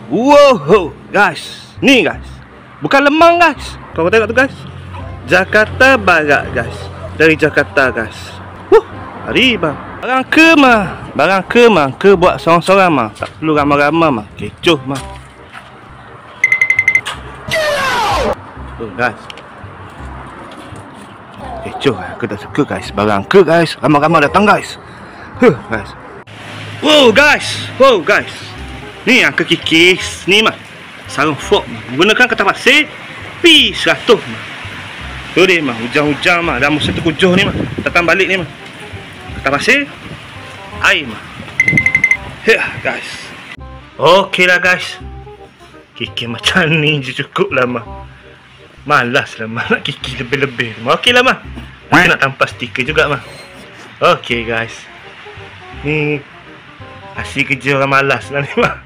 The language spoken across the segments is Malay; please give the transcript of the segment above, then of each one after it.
Wow, guys. Ni guys. Bukan lemang guys. Kau tengok tu guys. Jakarta Barat guys. Dari Jakarta guys. Hari bang. Barang ke mah. Ke buat sorang-sorang mah. Tak perlu ramai-ramai mah. Kecoh mah. Guys. Kecoh. Aku tak suka guys. Barang ke guys. Ramai-ramai datang guys. Guys. Wow guys. Ni yang kekikis. Ni mah sarung fork mah. Gunakan kertas pasir P100 mah. Tu dia mah. Hujan-hujan mah. Dah musim terkujuh ni mah. Datang balik ni mah. Kertas pasir air mah. Guys. Okey lah guys. Kikis macam ni je cukup lah mah. Malas lah mah nak kikis lebih-lebih. Okey lah mah. Nanti nak tanpa stiker juga mah. Okey guys. Ni hasil kerja orang malas lah ni mah.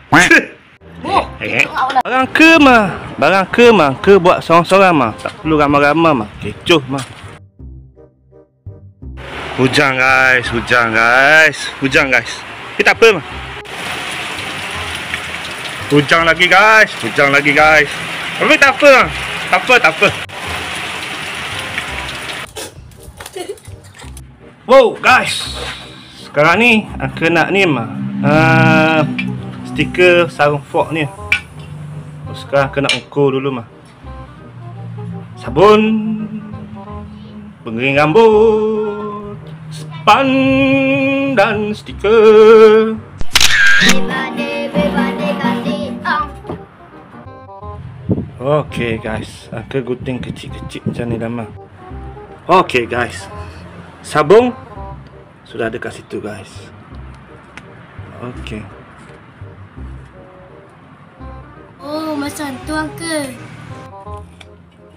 Barang ke mah. Ke buat sorang-sorang mah. Tak perlu ramai-ramai mah. Kecoh mah. Hujan guys. Kita apa mah? Hujan lagi guys. Tapi tak apa mah. Tak apa. Wow guys. Sekarang ni aku nak ni mah. Stiker sarung fork ni. Sekarang aku nak ukur dulu mah. Sabun pengering rambut, span dan stiker. Okey guys, aku gunting kecil-kecil macam ni dah mah. Okey guys. Sabun sudah ada kat situ guys. Okey. Oh, macam tu uncle.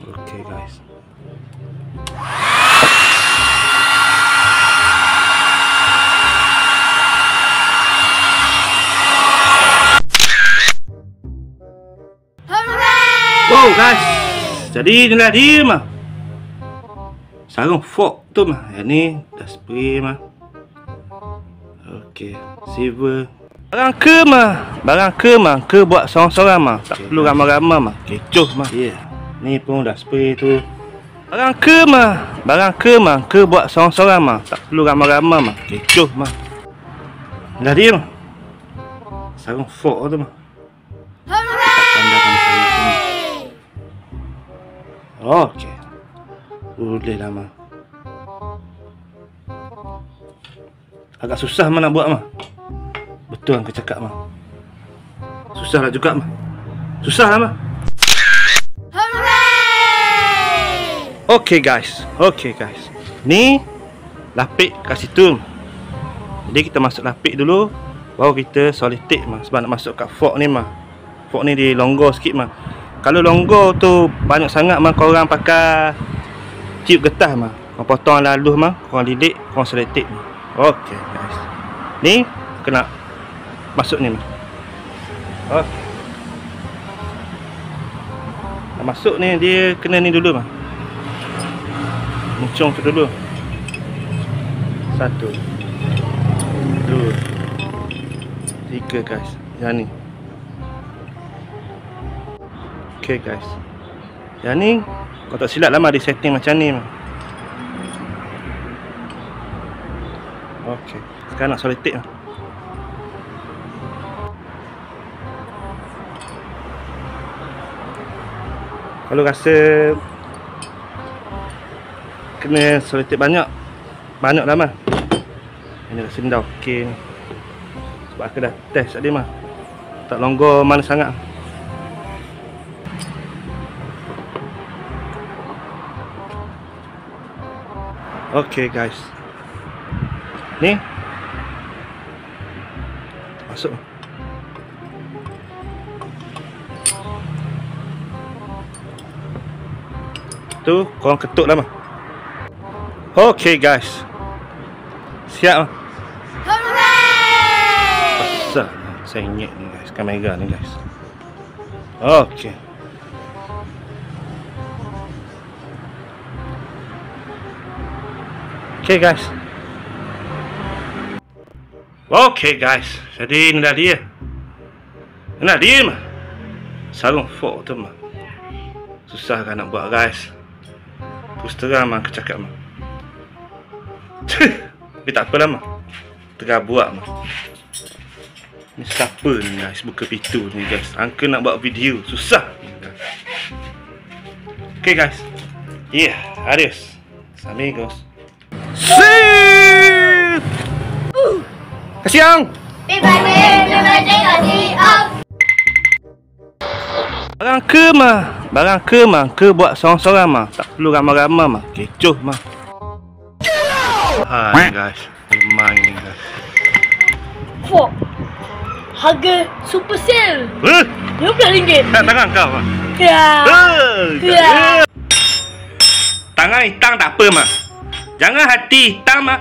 Okey guys. Wow guys. Jadi inilah dia mah. Sarung fork tu mah. Yang ni dah spray mah. Okey, silver. Barang ke mah. Ke buat sorang-sorang mah. Tak perlu ramai-ramai mah. Kecoh mah. Ni pun dah spray tu. Barang ke mah. Ke buat sorang-sorang mah. Tak perlu ramai-ramai mah. Kecoh mah. Dah dia mah. Sarung fork tu mah. Okey. Boleh lah mah. Agak susah mah nak buat mah. Betul yang kau cakap mah. Susah lah juga mah. Susah lah mah. Okey guys. Ni lapik kat situ. Jadi kita masuk lapik dulu. Baru kita solitik mah. Sebab nak masuk kat fork ni mah. Fork ni dia longgar sikit mah. Kalau longgar tu banyak sangat mah korang pakai tube getah mah. Korang potong laluh mah, korang lilit, korang seletik mah. Okey guys. Ni kena masuk ni mah. Okey. Nak masuk ni dia kena ni dulu mah. Muncung tu dulu. 1 2 3 guys. Yang ni. Okay guys. Yang ni kau tak silap lama di setting macam ni mah. Okay. Sekarang nak solitik mah. Kalau rasa kena solitik banyak lah mah. Ini rasa dah okey ni. Sebab aku dah test tadi mah. Tak longgar mana sangat. Okey guys. Ni masuk. Tu korang ketuk lah mah. Okey guys. Siap mah. Pasal saya ingat ni guys, kamera ni guys. Okey. Okay guys. Okay guys. Jadi inilah dia. Nah, diam mah. Sarung fork tu mah. Susah kan nak buat guys. Terus terang mah kecakap mah. Tapi tak apalah mah. Tengah buat mah. Ni siapa ni guys buka pintu ni guys. Uncle nak buat video susah. Okay guys. Yeah, adios. Amigos. Sip. Kasiang. Barang ke mah, ke buat seorang-seorang mah. Tak perlu ramai-ramai mah. Kecoh mah. Hai guys. Memang ni guys. Fork harga super sale RM15. Tak tangan kau mah. Ya. Tangan hitam tak apa mah. Jangan hati hitam mah.